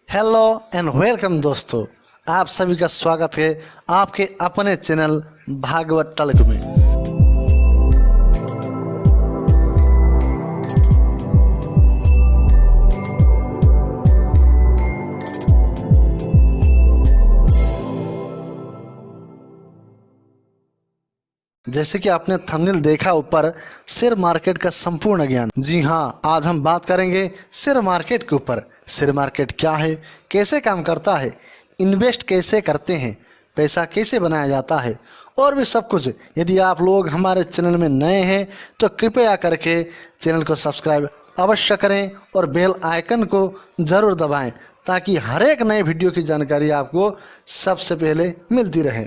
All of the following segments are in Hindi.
हेलो एंड वेलकम दोस्तों, आप सभी का स्वागत है आपके अपने चैनल भागवत टल्क में। जैसे कि आपने थंबनेल देखा ऊपर, शेयर मार्केट का संपूर्ण ज्ञान। जी हाँ, आज हम बात करेंगे शेयर मार्केट के ऊपर। शेयर मार्केट क्या है, कैसे काम करता है, इन्वेस्ट कैसे करते हैं, पैसा कैसे बनाया जाता है और भी सब कुछ। यदि आप लोग हमारे चैनल में नए हैं तो कृपया करके चैनल को सब्सक्राइब अवश्य करें और बेल आइकन को ज़रूर दबाएं ताकि हर एक नए वीडियो की जानकारी आपको सबसे पहले मिलती रहे।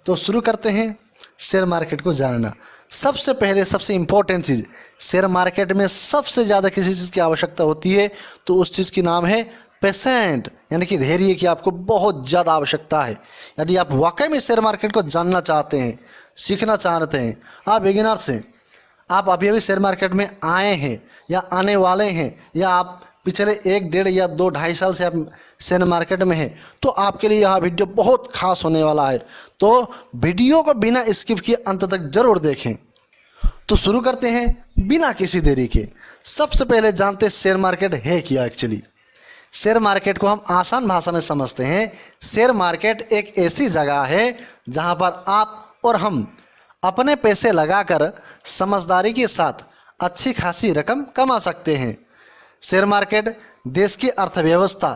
तो शुरू करते हैं शेयर मार्केट को जानना। सबसे पहले सबसे इम्पोर्टेंट चीज़, शेयर मार्केट में सबसे ज़्यादा किसी चीज़ की आवश्यकता होती है तो उस चीज़ की नाम है पेशेंट, यानी कि धैर्य की आपको बहुत ज़्यादा आवश्यकता है। यदि आप वाकई में शेयर मार्केट को जानना चाहते हैं, सीखना चाहते हैं, आप बिगिनर्स हैं, आप अभी अभी शेयर मार्केट में आए हैं या आने वाले हैं, या आप पिछले 1, 1.5 या 2, 2.5 साल से आप शेयर मार्केट में हैं, तो आपके लिए यह वीडियो बहुत खास होने वाला है। तो वीडियो को बिना स्किप किए अंत तक जरूर देखें। तो शुरू करते हैं बिना किसी देरी के। सबसे पहले जानते हैं शेयर मार्केट है क्या। एक्चुअली शेयर मार्केट को हम आसान भाषा में समझते हैं। शेयर मार्केट एक ऐसी जगह है जहां पर आप और हम अपने पैसे लगाकर समझदारी के साथ अच्छी खासी रकम कमा सकते हैं। शेयर मार्केट देश की अर्थव्यवस्था,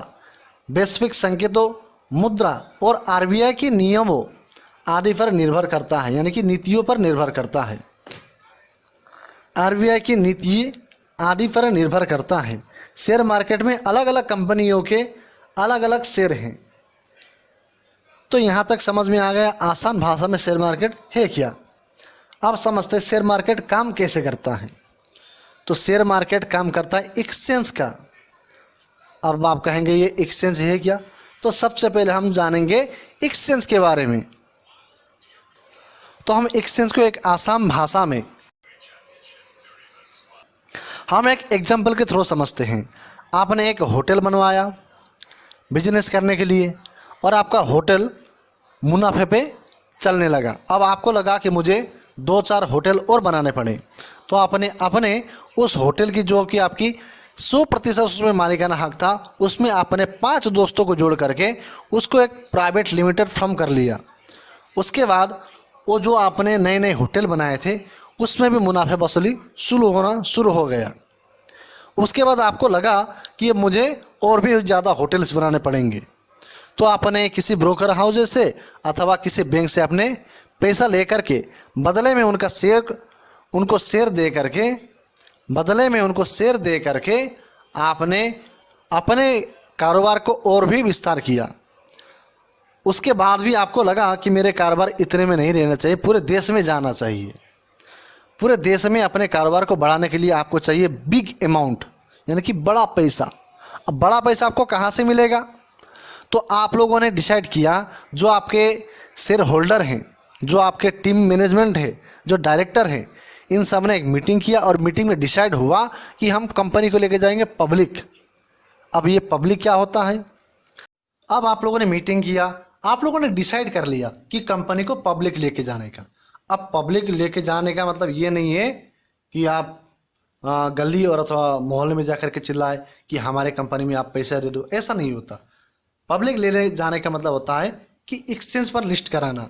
वैश्विक संकेतों, मुद्रा और आरबीआई के नियमों आदि पर निर्भर करता है, यानी कि नीतियों पर निर्भर करता है। आरबीआई की नीति आदि पर निर्भर करता है। शेयर मार्केट में अलग अलग कंपनियों के अलग अलग शेयर हैं। तो यहाँ तक समझ में आ गया आसान भाषा में शेयर मार्केट है क्या। अब समझते हैं शेयर मार्केट काम कैसे करता है। तो शेयर मार्केट काम करता है एक्सचेंज का। अब आप कहेंगे ये एक्सचेंज है क्या, तो सबसे पहले हम जानेंगे एक्सचेंज के बारे में। तो हम एक्सचेंज को एक आसान भाषा में हम एक एग्जाम्पल के थ्रू समझते हैं। आपने एक होटल बनवाया बिजनेस करने के लिए और आपका होटल मुनाफे पे चलने लगा। अब आपको लगा कि मुझे 2-4 होटल और बनाने पड़े, तो आपने अपने उस होटल की जो कि आपकी 100% उसमें मालिकाना हक था, उसमें आपने 5 दोस्तों को जोड़ करके उसको एक प्राइवेट लिमिटेड फर्म कर लिया। उसके बाद वो जो आपने नए नए होटल बनाए थे उसमें भी मुनाफे वसूली शुरू हो गया। उसके बाद आपको लगा कि मुझे और भी ज़्यादा होटल्स बनाने पड़ेंगे, तो आपने किसी ब्रोकर हाउस से अथवा किसी बैंक से आपने पैसा लेकर के बदले में उनको शेयर दे करके आपने अपने कारोबार को और भी विस्तार किया। उसके बाद भी आपको लगा कि मेरे कारोबार इतने में नहीं रहना चाहिए, पूरे देश में जाना चाहिए। पूरे देश में अपने कारोबार को बढ़ाने के लिए आपको चाहिए बिग अमाउंट, यानी कि बड़ा पैसा। अब बड़ा पैसा आपको कहाँ से मिलेगा, तो आप लोगों ने डिसाइड किया, जो आपके शेयर होल्डर हैं, जो आपके टीम मैनेजमेंट है, जो डायरेक्टर हैं, इन सब ने एक मीटिंग किया और मीटिंग में डिसाइड हुआ कि हम कंपनी को लेके जाएंगे पब्लिक। अब ये पब्लिक क्या होता है, अब आप लोगों ने मीटिंग किया, आप लोगों ने डिसाइड कर लिया कि कंपनी को पब्लिक लेके जाने का। अब पब्लिक लेके जाने का मतलब ये नहीं है कि आप गली और अथवा मोहल्ले में जाकर के चिल्लाए कि हमारे कंपनी में आप पैसा दे दो, ऐसा नहीं होता। पब्लिक ले जाने का मतलब होता है कि एक्सचेंज पर लिस्ट कराना।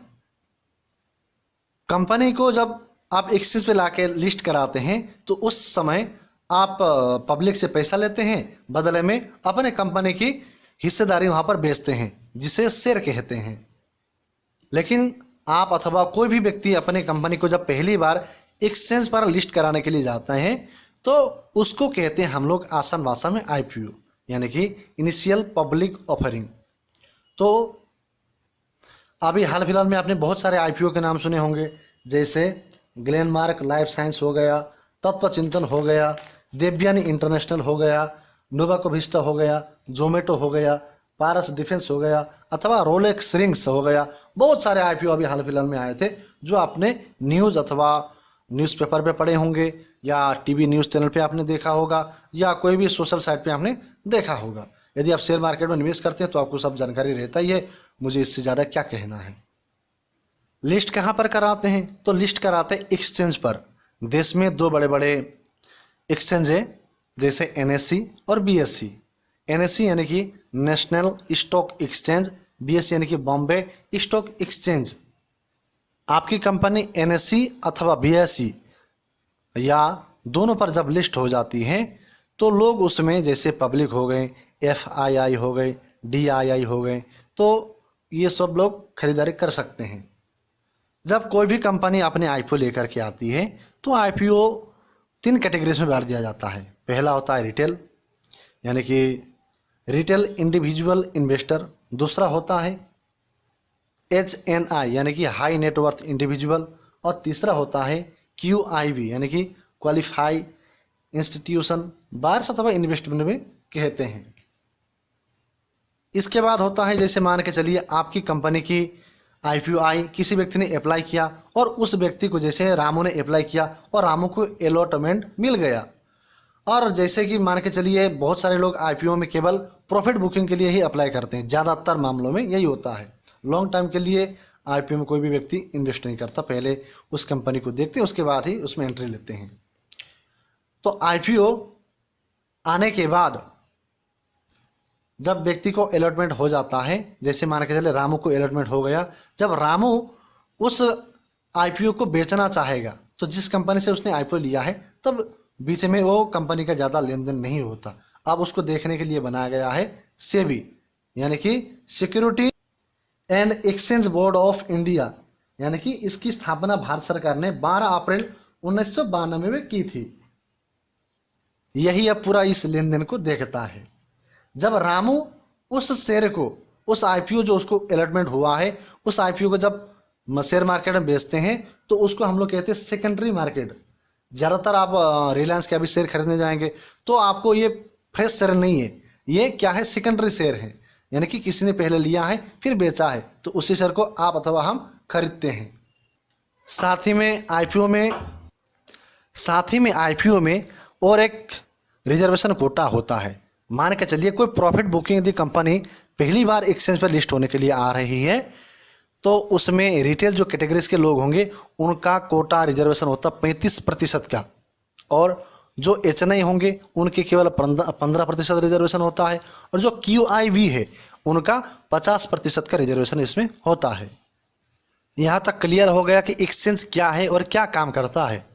कंपनी को जब आप एक्सचेंज पे लाके लिस्ट कराते हैं तो उस समय आप पब्लिक से पैसा लेते हैं, बदले में अपने कंपनी की हिस्सेदारी वहाँ पर बेचते हैं, जिसे शेयर कहते हैं। लेकिन आप अथवा कोई भी व्यक्ति अपने कंपनी को जब पहली बार एक्सचेंज पर लिस्ट कराने के लिए जाते हैं तो उसको कहते हैं हम लोग आसान भाषा में आईपीओ, यानी कि इनिशियल पब्लिक ऑफरिंग। तो अभी हाल फिलहाल में आपने बहुत सारे आईपीओ के नाम सुने होंगे, जैसे ग्लेनमार्क लाइफ साइंस हो गया, तत्वचिंतन हो गया, देवयानी इंटरनेशनल हो गया, नोवाकोविस्टा हो गया, जोमेटो हो गया, पारस डिफेंस हो गया, अथवा रोलेक्स रिंग्स हो गया। बहुत सारे आईपीओ अभी हाल फिलहाल में आए थे जो आपने न्यूज़ अथवा न्यूज़पेपर पे पढ़े होंगे, या टीवी न्यूज़ चैनल पे आपने देखा होगा, या कोई भी सोशल साइट पे आपने देखा होगा। यदि आप शेयर मार्केट में निवेश करते हैं तो आपको सब जानकारी रहता ही है, मुझे इससे ज़्यादा क्या कहना है। लिस्ट कहाँ पर कराते हैं? तो लिस्ट कराते हैं एक्सचेंज पर। देश में दो बड़े बड़े एक्सचेंज है, जैसे NSE और BSE। NSE यानी कि नेशनल स्टॉक एक्सचेंज, BSE यानी कि बॉम्बे स्टॉक एक्सचेंज। आपकी कंपनी NSE अथवा BSE या दोनों पर जब लिस्ट हो जाती है तो लोग उसमें, जैसे पब्लिक हो गए, FII हो गए, DII हो गए, तो ये सब लोग खरीदारी कर सकते हैं। जब कोई भी कंपनी अपने IPO लेकर के आती है तो IPO 3 कैटेगरीज में बांट दिया जाता है। पहला होता है रिटेल, यानी कि रिटेल इंडिविजुअल इन्वेस्टर। दूसरा होता है HNI यानी कि हाई नेटवर्थ इंडिविजुअल। और तीसरा होता है QIB यानी कि क्वालिफाई इंस्टीट्यूशन बायर्स अथवा इन्वेस्टमेंट में कहते हैं। इसके बाद होता है, जैसे मान के चलिए आपकी कंपनी की IPO आई, किसी व्यक्ति ने अप्लाई किया और उस व्यक्ति को, जैसे रामू ने अप्लाई किया और रामू को अलॉटमेंट मिल गया। और जैसे कि मान के चलिए बहुत सारे लोग IPO में केवल प्रॉफिट बुकिंग के लिए ही अप्लाई करते हैं, ज़्यादातर मामलों में यही होता है। लॉन्ग टाइम के लिए IPO में कोई भी व्यक्ति इन्वेस्ट नहीं करता, पहले उस कंपनी को देखते हैं उसके बाद ही उसमें एंट्री लेते हैं। तो IPO आने के बाद जब व्यक्ति को अलॉटमेंट हो जाता है, जैसे मान के चले रामू को अलॉटमेंट हो गया, जब रामू उस IPO को बेचना चाहेगा तो जिस कंपनी से उसने IPO लिया है तब बीच में वो कंपनी का ज़्यादा लेन देन नहीं होता। अब उसको देखने के लिए बनाया गया है सेबी यानी कि security and exchange board of India, यानी कि इसकी स्थापना भारत सरकार ने 12 अप्रैल 1992 में की थी। यही अब पूरा इस लेन देन को देखता है। जब रामू उस शेयर को, उस IPO जो उसको अलॉटमेंट हुआ है, उस IPO को जब शेयर मार्केट में बेचते हैं तो उसको हम लोग कहते हैं सेकेंडरी मार्केट। ज़्यादातर आप रिलायंस के अभी शेयर खरीदने जाएंगे तो आपको ये फ्रेश शेयर नहीं है, ये क्या है, सेकेंडरी शेयर है, यानी कि किसी ने पहले लिया है फिर बेचा है, तो उसी शेयर को आप अथवा हम खरीदते हैं। साथ ही में IPO में और एक रिजर्वेशन कोटा होता है। मान के चलिए कोई प्रॉफिट बुकिंग यदि कंपनी पहली बार एक्सचेंज पर लिस्ट होने के लिए आ रही है तो उसमें रिटेल जो कैटेगरीज के लोग होंगे उनका कोटा रिजर्वेशन होता 35% का, और जो HNI होंगे उनके केवल 15% रिजर्वेशन होता है, और जो QIB है उनका 50% का रिजर्वेशन इसमें होता है। यहाँ तक क्लियर हो गया कि एक्सचेंज क्या है और क्या काम करता है।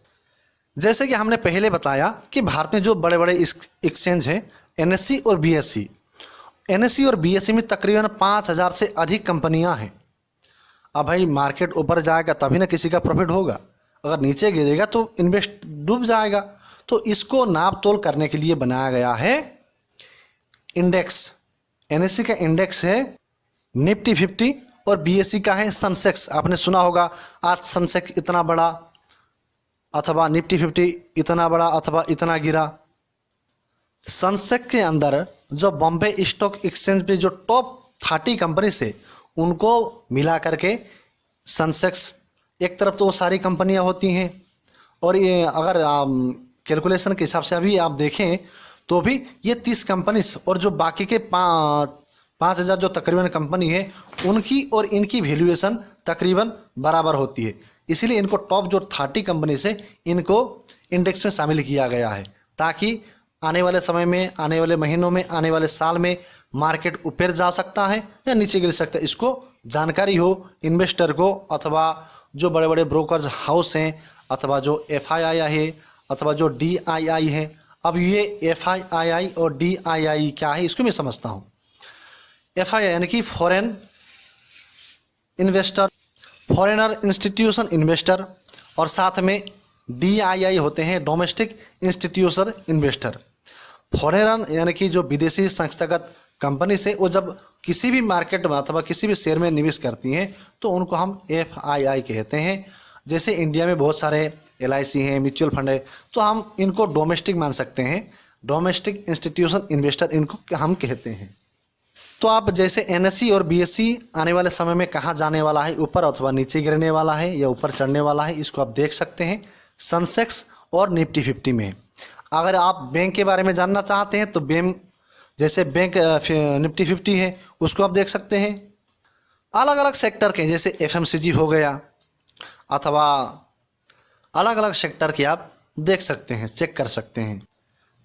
जैसे कि हमने पहले बताया कि भारत में जो बड़े बड़े एक्सचेंज हैं NSE और BSE। NSE और BSE में तकरीबन 5000 से अधिक कंपनियां हैं। अब भाई मार्केट ऊपर जाएगा तभी ना किसी का प्रॉफिट होगा, अगर नीचे गिरेगा तो इन्वेस्ट डूब जाएगा। तो इसको नाप तोल करने के लिए बनाया गया है इंडेक्स। NSE का इंडेक्स है निफ्टी 50 और BSE का है सेंसेक्स। आपने सुना होगा आज सेंसेक्स इतना बड़ा अथवा निफ्टी 50 इतना बड़ा अथवा इतना गिरा। सेंसेक्स के अंदर जो बॉम्बे स्टॉक एक्सचेंज पे जो टॉप 30 कंपनी से उनको मिला करके सेंसेक्स, एक तरफ तो वो सारी कंपनियां होती हैं, और ये अगर कैलकुलेशन के हिसाब से अभी आप देखें तो भी ये 30 कंपनीज और जो बाकी के 5000 जो तकरीबन कंपनी है उनकी और इनकी वैल्यूएशन तकरीबन बराबर होती है। इसीलिए इनको टॉप जो 30 कंपनी से इनको इंडेक्स में शामिल किया गया है, ताकि आने वाले समय में, आने वाले महीनों में, आने वाले साल में मार्केट ऊपर जा सकता है या नीचे गिर सकता है, इसको जानकारी हो इन्वेस्टर को, अथवा जो बड़े बड़े ब्रोकर्स हाउस हैं, अथवा जो FII है, अथवा जो DII है। अब ये FII और DII क्या है इसको मैं समझता हूँ। FII यानी कि foreign investor, foreigner institution investor, और साथ में DII होते हैं डोमेस्टिक इंस्टीट्यूशन इन्वेस्टर। फॉरेनर यानी कि जो विदेशी संस्थागत कंपनी से वो जब किसी भी मार्केट में अथवा किसी भी शेयर में निवेश करती हैं तो उनको हम FII कहते हैं। जैसे इंडिया में बहुत सारे LIC हैं, म्यूचुअल फंड है, तो हम इनको डोमेस्टिक मान सकते हैं, डोमेस्टिक इंस्टीट्यूशन इन्वेस्टर इनको हम कहते हैं। तो आप जैसे NSE और BSE आने वाले समय में कहाँ जाने वाला है, ऊपर अथवा नीचे गिरने वाला है या ऊपर चढ़ने वाला है, इसको आप देख सकते हैं सेंसेक्स और निफ्टी 50 में। अगर आप बैंक के बारे में जानना चाहते हैं तो बैंक जैसे बैंक निफ्टी 50 है, उसको आप देख सकते हैं। अलग अलग सेक्टर के जैसे FMCG हो गया, अथवा अलग अलग सेक्टर के आप देख सकते हैं, चेक कर सकते हैं।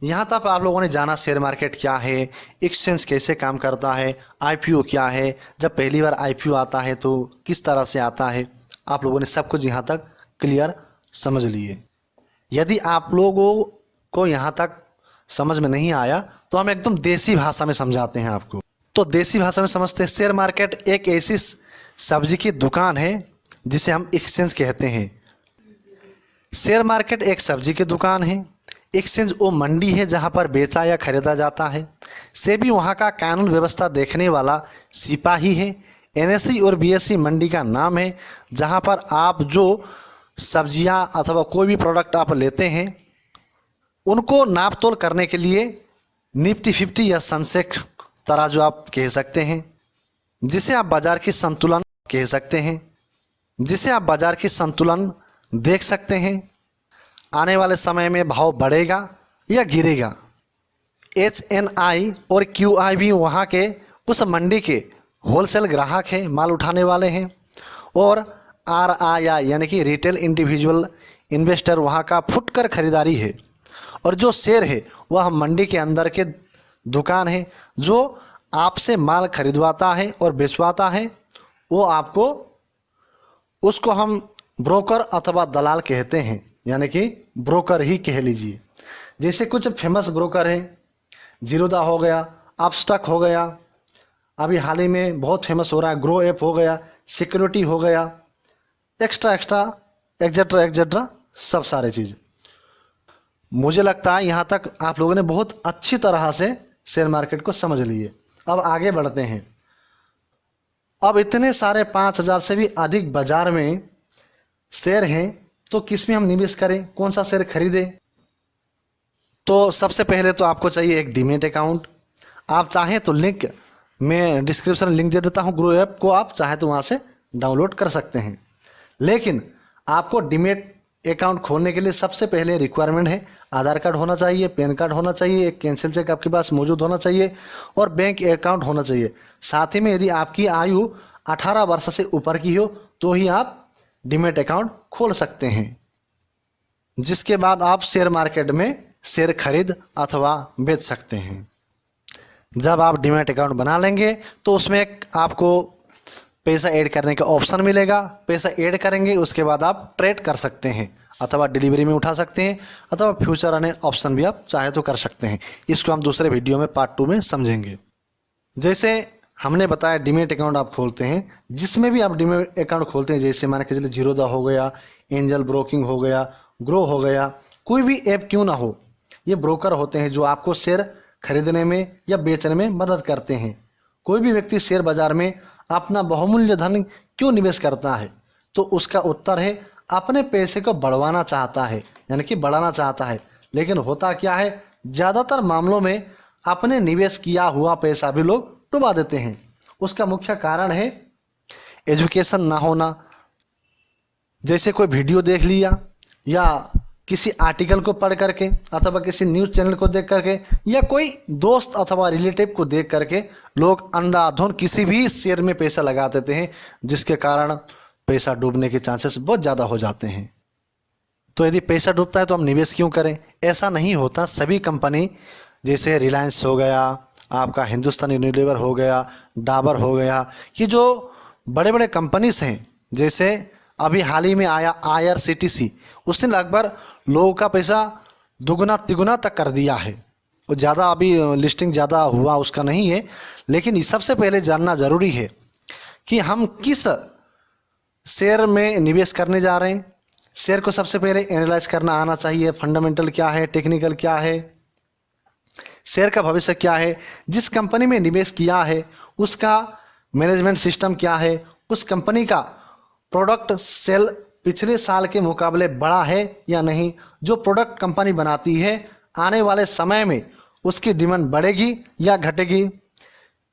यहाँ तक आप लोगों ने जाना शेयर मार्केट क्या है, एक्सचेंज कैसे काम करता है, IPO क्या है, जब पहली बार IPO आता है तो किस तरह से आता है, आप लोगों ने सब कुछ यहाँ तक क्लियर समझ लिए। यदि आप लोगों को यहाँ तक समझ में नहीं आया तो हम एकदम देसी भाषा में समझाते हैं आपको। तो देसी भाषा में समझते हैं। शेयर मार्केट एक ऐसी सब्जी की दुकान है जिसे हम एक्सचेंज कहते हैं। शेयर मार्केट एक सब्जी की दुकान है। एक्सचेंज वो मंडी है जहाँ पर बेचा या खरीदा जाता है। सेबी वहाँ का कानून व्यवस्था देखने वाला सिपाही है। NSE और BSE मंडी का नाम है जहाँ पर आप जो सब्जियाँ अथवा कोई भी प्रोडक्ट आप लेते हैं उनको नाप तोल करने के लिए निफ्टी 50 या सेंसेक्स तराजू आप कह सकते हैं, जिसे आप बाज़ार की संतुलन कह सकते हैं, जिसे आप बाज़ार की संतुलन देख सकते हैं। आने वाले समय में भाव बढ़ेगा या गिरेगा। HNI और QI भी वहाँ के उस मंडी के होलसेल ग्राहक हैं, माल उठाने वाले हैं। और RII यानी कि रिटेल इंडिविजुअल इन्वेस्टर वहाँ का फुटकर खरीदारी है। और जो शेयर है वह मंडी के अंदर के दुकान है जो आपसे माल खरीदवाता है और बेचवाता है। वो आपको उसको हम ब्रोकर अथवा दलाल कहते हैं, यानी कि ब्रोकर ही कह लीजिए। जैसे कुछ फेमस ब्रोकर हैं, जीरोधा हो गया, अपस्टॉक हो गया, अभी हाल ही में बहुत फेमस हो रहा है ग्रो ऐप हो गया, सिक्योरिटी हो गया, एक्स्ट्रा एक्सेट्रा सब सारे चीज़। मुझे लगता है यहाँ तक आप लोगों ने बहुत अच्छी तरह से शेयर मार्केट को समझ लिए। अब आगे बढ़ते हैं। अब इतने सारे 5000 से भी अधिक बाजार में शेयर हैं तो किस में हम निवेश करें, कौन सा शेयर खरीदें? तो सबसे पहले तो आपको चाहिए एक डीमेट अकाउंट। आप चाहें तो लिंक मैं डिस्क्रिप्शन लिंक दे देता हूँ, ग्रो ऐप को आप चाहें तो वहाँ से डाउनलोड कर सकते हैं। लेकिन आपको डीमेट अकाउंट खोलने के लिए सबसे पहले रिक्वायरमेंट है आधार कार्ड होना चाहिए, पैन कार्ड होना चाहिए, एक कैंसिल चेक आपके पास मौजूद होना चाहिए और बैंक अकाउंट होना चाहिए। साथ ही में यदि आपकी आयु 18 वर्ष से ऊपर की हो तो ही आप डीमेट अकाउंट खोल सकते हैं, जिसके बाद आप शेयर मार्केट में शेयर खरीद अथवा बेच सकते हैं। जब आप डीमेट अकाउंट बना लेंगे तो उसमें आपको पैसा ऐड करने का ऑप्शन मिलेगा। पैसा ऐड करेंगे उसके बाद आप ट्रेड कर सकते हैं अथवा डिलीवरी में उठा सकते हैं अथवा फ्यूचर आने ऑप्शन भी आप चाहे तो कर सकते हैं। इसको हम दूसरे वीडियो में पार्ट 2 में समझेंगे। जैसे हमने बताया डीमेट अकाउंट आप खोलते हैं, जिसमें भी आप डीमेट अकाउंट खोलते हैं, जैसे मान के चलिए जीरोधा हो गया, एंजल ब्रोकिंग हो गया, ग्रो हो गया, कोई भी ऐप क्यों ना हो, ये ब्रोकर होते हैं जो आपको शेयर खरीदने में या बेचने में मदद करते हैं। कोई भी व्यक्ति शेयर बाजार में अपना बहुमूल्य धन क्यों निवेश करता है, तो उसका उत्तर है अपने पैसे को बढ़वाना चाहता है, यानी कि बढ़ाना चाहता है। लेकिन होता क्या है, ज़्यादातर मामलों में अपने निवेश किया हुआ पैसा भी लोग डुबा देते हैं। उसका मुख्य कारण है एजुकेशन ना होना। जैसे कोई वीडियो देख लिया या किसी आर्टिकल को पढ़ करके अथवा किसी न्यूज़ चैनल को देख करके या कोई दोस्त अथवा रिलेटिव को देख करके लोग अंधाधुंध किसी भी शेयर में पैसा लगा देते हैं, जिसके कारण पैसा डूबने के चांसेस बहुत ज़्यादा हो जाते हैं। तो यदि पैसा डूबता है तो हम निवेश क्यों करें? ऐसा नहीं होता। सभी कंपनी जैसे रिलायंस हो गया, आपका हिंदुस्तान यूनिलीवर हो गया, डाबर हो गया, ये जो बड़े बड़े कंपनीज हैं, जैसे अभी हाल ही में आया IRCTC, उसने लगभग लोगों का पैसा दुगुना तिगुना तक कर दिया है। वो ज़्यादा अभी लिस्टिंग ज़्यादा हुआ उसका नहीं है, लेकिन सबसे पहले जानना ज़रूरी है कि हम किस शेयर में निवेश करने जा रहे हैं। शेयर को सबसे पहले एनालाइज करना आना चाहिए, फंडामेंटल क्या है, टेक्निकल क्या है, शेयर का भविष्य क्या है, जिस कंपनी में निवेश किया है उसका मैनेजमेंट सिस्टम क्या है, उस कंपनी का प्रोडक्ट सेल पिछले साल के मुकाबले बढ़ा है या नहीं, जो प्रोडक्ट कंपनी बनाती है आने वाले समय में उसकी डिमांड बढ़ेगी या घटेगी,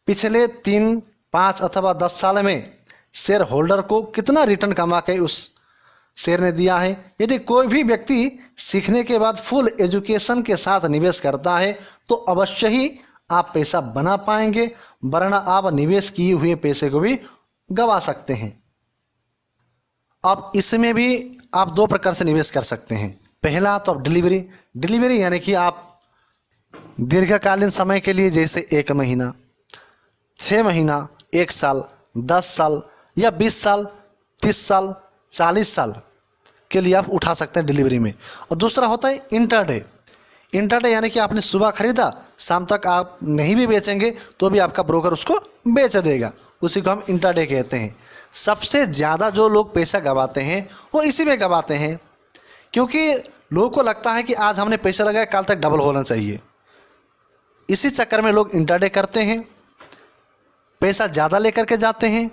पिछले 3, 5 अथवा 10 साल में शेयर होल्डर को कितना रिटर्न कमा के उस शेयर ने दिया है। यदि कोई भी व्यक्ति सीखने के बाद फुल एजुकेशन के साथ निवेश करता है तो अवश्य ही आप पैसा बना पाएंगे, वरना आप निवेश किए हुए पैसे को भी गंवा सकते हैं। अब इसमें भी आप दो प्रकार से निवेश कर सकते हैं। पहला तो आप डिलीवरी यानी कि आप दीर्घकालीन समय के लिए, जैसे 1 महीना, 6 महीना, 1 साल, 10 साल या 20 साल, 30 साल, 40 साल के लिए आप उठा सकते हैं डिलीवरी में। और दूसरा होता है इंटरडे यानी कि आपने सुबह खरीदा, शाम तक आप नहीं भी बेचेंगे तो भी आपका ब्रोकर उसको बेच देगा, उसी को हम इंटरडे कहते हैं। सबसे ज़्यादा जो लोग पैसा गंवाते हैं वो इसी में गंवाते हैं, क्योंकि लोगों को लगता है कि आज हमने पैसा लगाया कल तक डबल होना चाहिए। इसी चक्कर में लोग इंटरडे करते हैं, पैसा ज़्यादा लेकर के जाते हैं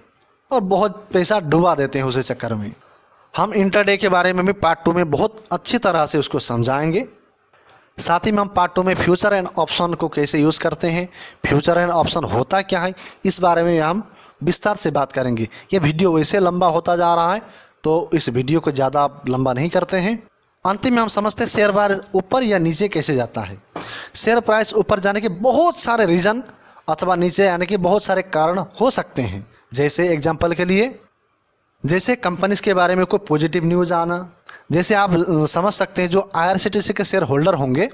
और बहुत पैसा डुबा देते हैं उसी चक्कर में। हम इंटरडे के बारे में भी पार्ट 2 में बहुत अच्छी तरह से उसको समझाएंगे। साथ ही में हम पार्ट 2 में फ्यूचर एंड ऑप्शन को कैसे यूज़ करते हैं, फ्यूचर एंड ऑप्शन होता क्या है, इस बारे में हम विस्तार से बात करेंगे। ये वीडियो वैसे लंबा होता जा रहा है तो इस वीडियो को ज़्यादा लंबा नहीं करते हैं। अंतिम में हम समझते हैं शेयर बाजार ऊपर या नीचे कैसे जाता है। शेयर प्राइस ऊपर जाने के बहुत सारे रीज़न अथवा नीचे आने के बहुत सारे कारण हो सकते हैं। जैसे एग्जांपल के लिए, जैसे कंपनीज के बारे में कोई पॉजिटिव न्यूज़ आना, जैसे आप समझ सकते हैं जो IRCTC के शेयर होल्डर होंगे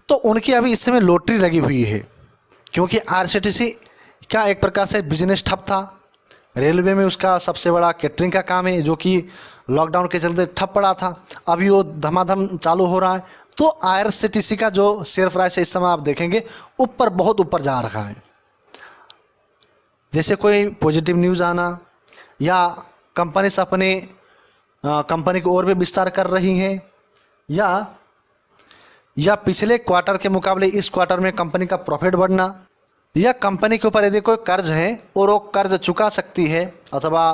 तो उनकी अभी इस समय लॉटरी लगी हुई है, क्योंकि IRCTC का एक प्रकार से बिजनेस ठप था। रेलवे में उसका सबसे बड़ा कैटरिंग का काम है, जो कि लॉकडाउन के चलते ठप पड़ा था, अभी वो धमाधम चालू हो रहा है। तो IRCTC का जो शेयर प्राइस है इस समय आप देखेंगे ऊपर, बहुत ऊपर जा रहा है। जैसे कोई पॉजिटिव न्यूज़ आना या कंपनी से अपने कंपनी को और भी विस्तार कर रही हैं, या पिछले क्वार्टर के मुकाबले इस क्वार्टर में कंपनी का प्रॉफिट बढ़ना, या कंपनी के ऊपर यदि कोई कर्ज है और वो कर्ज चुका सकती है अथवा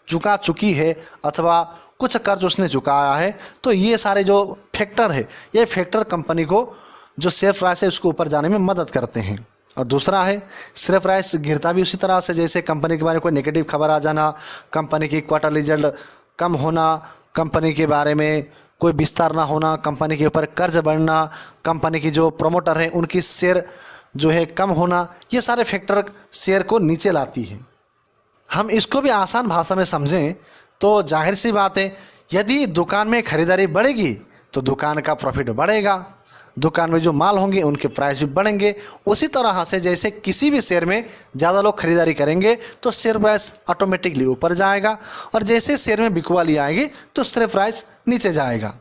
चुका चुकी है अथवा कुछ कर्ज उसने चुकाया है, तो ये सारे जो फैक्टर है, ये फैक्टर कंपनी को जो शेयर प्राइस है उसको ऊपर जाने में मदद करते हैं। और दूसरा है शेयर प्राइस गिरता भी उसी तरह से, जैसे कंपनी के बारे में कोई नेगेटिव खबर आ जाना, कंपनी की क्वार्टर रिजल्ट कम होना, कंपनी के बारे में कोई विस्तार ना होना, कंपनी के ऊपर कर्ज बढ़ना, कंपनी की जो प्रमोटर हैं उनकी शेयर जो है कम होना, ये सारे फैक्टर शेयर को नीचे लाती है। हम इसको भी आसान भाषा में समझें तो जाहिर सी बात है, यदि दुकान में खरीदारी बढ़ेगी तो दुकान का प्रॉफिट बढ़ेगा, दुकान में जो माल होंगे उनके प्राइस भी बढ़ेंगे। उसी तरह से जैसे किसी भी शेयर में ज़्यादा लोग खरीदारी करेंगे तो शेयर प्राइस ऑटोमेटिकली ऊपर जाएगा, और जैसे शेयर में बिकवाली आएगी तो शेयर प्राइस नीचे जाएगा।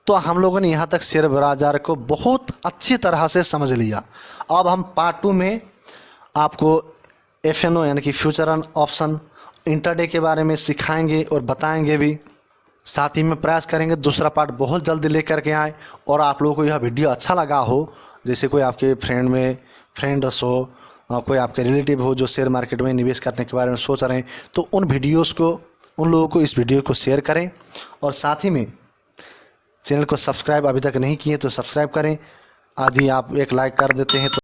तो हम लोगों ने यहाँ तक शेयर बाजार को बहुत अच्छी तरह से समझ लिया। अब हम पार्ट 2 में आपको FNO यानी कि फ्यूचर एंड ऑप्शन, इंटरडे के बारे में सिखाएंगे और बताएंगे भी। साथ ही में प्रयास करेंगे दूसरा पार्ट बहुत जल्दी लेकर के आए। और आप लोगों को यह वीडियो अच्छा लगा हो, जैसे कोई आपके फ्रेंड्स हो, कोई आपके रिलेटिव हो जो शेयर मार्केट में निवेश करने के बारे में सोच रहे हैं, तो उन लोगों को इस वीडियो को शेयर करें। और साथ ही में चैनल को सब्सक्राइब अभी तक नहीं किए तो सब्सक्राइब करें, आदि आप एक लाइक कर देते हैं तो